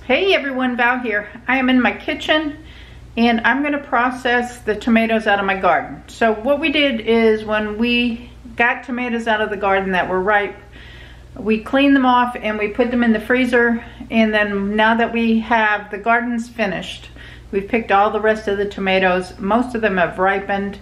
Hey everyone, Val here. I am in my kitchen and I'm going to process the tomatoes out of my garden. So what we did is when we got tomatoes out of the garden that were ripe, we cleaned them off and we put them in the freezer, and then now that we have the gardens finished, we've picked all the rest of the tomatoes. Most of them have ripened.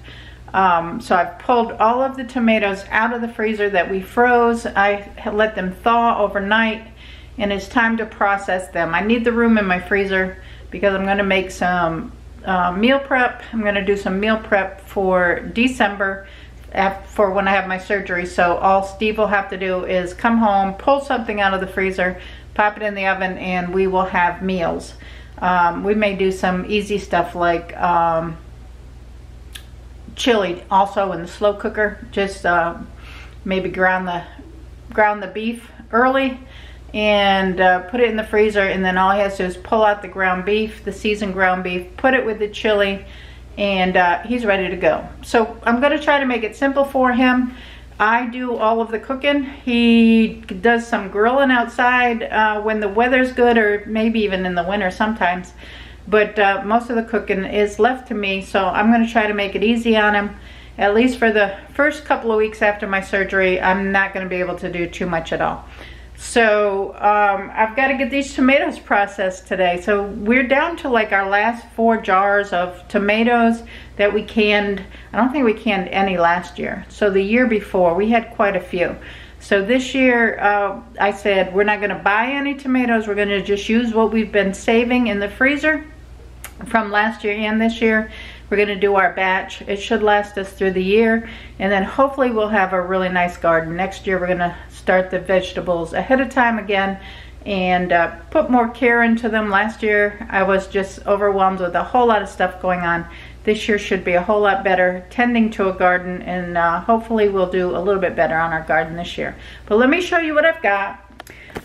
So I've pulled all of the tomatoes out of the freezer that we froze. I let them thaw overnight, and it's time to process them. I need the room in my freezer because I'm going to make some meal prep. I'm going to do some meal prep for December for when I have my surgery. So all Steve will have to do is come home, pull something out of the freezer, pop it in the oven, and we will have meals. We may do some easy stuff like chili also in the slow cooker. Just maybe ground the beef early and put it in the freezer, and then all he has to do is pull out the ground beef, the seasoned ground beef, put it with the chili, and he's ready to go. So I'm going to try to make it simple for him. I do all of the cooking. He does some grilling outside when the weather's good, or maybe even in the winter sometimes. But most of the cooking is left to me, so I'm going to try to make it easy on him. At least for the first couple of weeks after my surgery, I'm not going to be able to do too much at all. So I've got to get these tomatoes processed today. So we're down to like our last 4 jars of tomatoes that we canned. I don't think we canned any last year. So the year before, we had quite a few. So this year, I said we're not going to buy any tomatoes. We're going to just use what we've been saving in the freezer from last year and this year. We're going to do our batch. It should last us through the year, and then hopefully we'll have a really nice garden. Next year we're going to start the vegetables ahead of time again and put more care into them. Last year I was just overwhelmed with a whole lot of stuff going on. This year should be a whole lot better, tending to a garden, and hopefully we'll do a little bit better on our garden this year. But let me show you what I've got.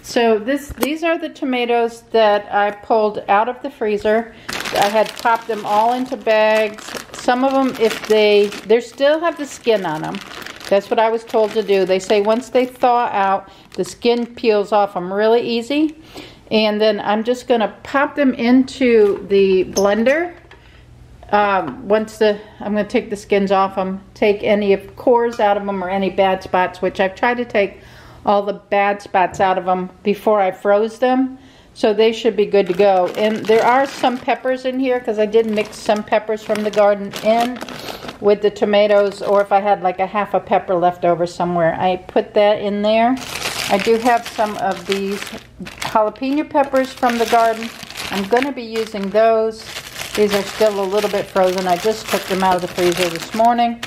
So these are the tomatoes that I pulled out of the freezer. I had popped them all into bags. Some of them, if they still have the skin on them. That's what I was told to do. They say once they thaw out, the skin peels off them really easy. And then I'm just going to pop them into the blender. I'm going to take the skins off them, take any of cores out of them or any bad spots, which I've tried to take all the bad spots out of them before I froze them. So they should be good to go. And there are some peppers in here because I did mix some peppers from the garden in with the tomatoes, or if I had like a half a pepper left over somewhere, I put that in there. I do have some of these jalapeno peppers from the garden. I'm going to be using those. These are still a little bit frozen. I just took them out of the freezer this morning.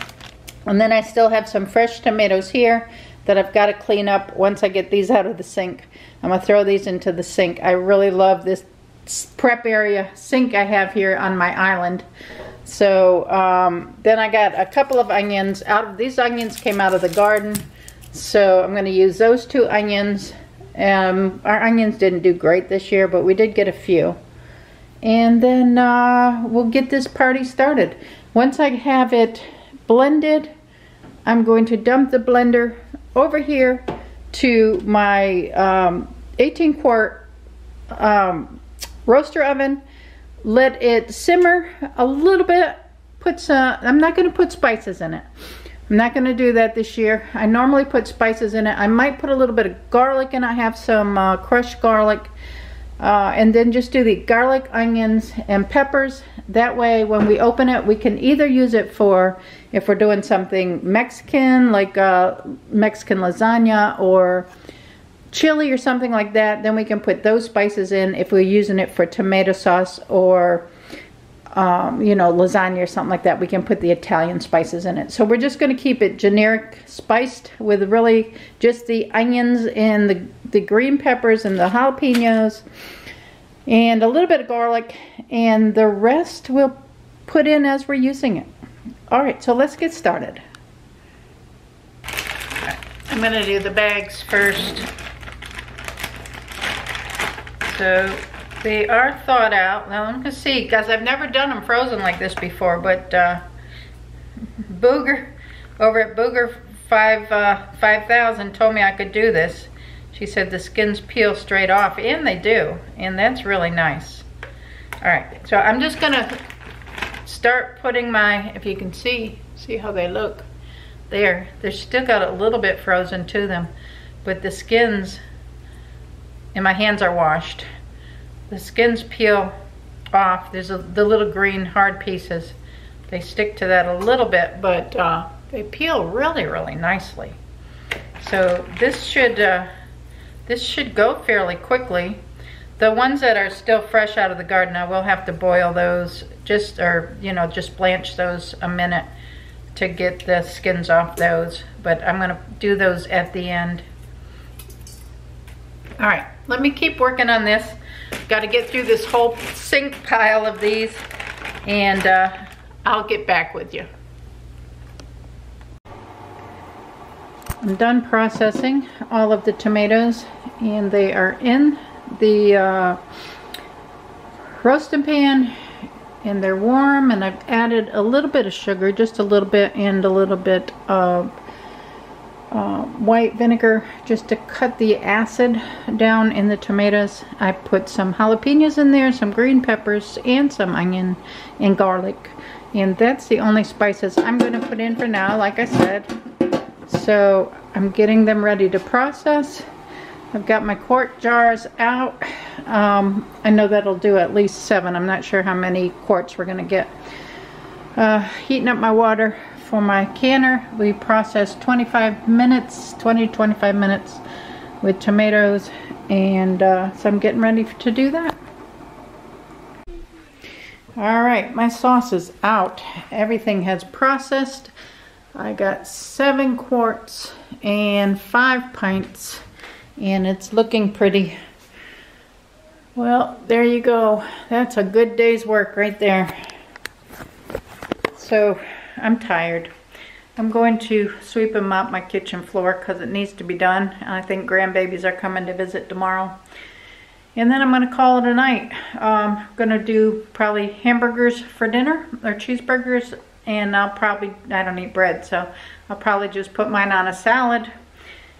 And then I still have some fresh tomatoes here that I've got to clean up once I get these out of the sink. I'm going to throw these into the sink. I really love this prep area sink I have here on my island. So then I got a couple of onions. These onions came out of the garden, so I'm going to use those 2 onions. Our onions didn't do great this year, but we did get a few. And then we'll get this party started. Once I have it blended, I'm going to dump the blender over here to my 18-quart roaster oven. Let it simmer a little bit. I'm not going to put spices in it. I'm not going to do that this year. I normally put spices in it. I might put a little bit of garlic in. I have some crushed garlic. And then just do the garlic, onions, and peppers. That way when we open it, we can either use it for, if we're doing something Mexican, like Mexican lasagna or chili or something like that, then we can put those spices in. If we're using it for tomato sauce or you know, lasagna or something like that, we can put the Italian spices in it. So we're just going to keep it generic spiced with really just the onions and the green peppers and the jalapenos and a little bit of garlic, and the rest we'll put in as we're using it. Alright, so let's get started. I'm going to do the bags first. So they are thawed out. Now I'm going to see, because I've never done them frozen like this before, but Booger over at Booger 5000 told me I could do this. She said the skins peel straight off, and they do, and that's really nice. All right, so I'm just gonna start putting my, if you can see how they look. They're still got a little bit frozen to them, but the skins, and my hands are washed. The skins peel off. There's the little green hard pieces. They stick to that a little bit, but they peel really, really nicely. So this should go fairly quickly. The ones that are still fresh out of the garden, I will have to boil those, just blanch those a minute to get the skins off those. But I'm gonna do those at the end. All right, let me keep working on this. Got to get through this whole sink pile of these, and I'll get back with you. I'm done processing all of the tomatoes, and they are in the roasting pan, and they're warm, and I've added a little bit of sugar, just a little bit, and a little bit of white vinegar just to cut the acid down in the tomatoes. I put some jalapenos in there, some green peppers, and some onion and garlic, and that's the only spices I'm going to put in for now, like I said. So I'm getting them ready to process. I've got my quart jars out. I know that'll do at least 7. I'm not sure how many quarts we're going to get. Heating up my water for my canner. We processed 25 minutes, 20 to 25 minutes with tomatoes, and so I'm getting ready to do that. All right, my sauce is out. Everything has processed. I got 7 quarts and 5 pints, and it's looking pretty. Well, there you go. That's a good day's work right there. So I'm tired. I'm going to sweep and mop my kitchen floor because it needs to be done. I think grandbabies are coming to visit tomorrow. And then I'm going to call it a night. I'm going to do probably hamburgers for dinner, or cheeseburgers, and I don't eat bread, so I'll probably just put mine on a salad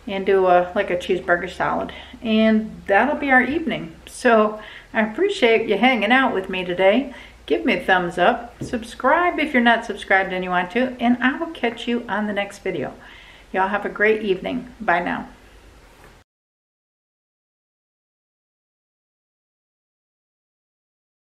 and do like a cheeseburger salad. And that'll be our evening. So I appreciate you hanging out with me today. Give me a thumbs up, subscribe if you're not subscribed and you want to, and I will catch you on the next video. Y'all have a great evening. Bye now.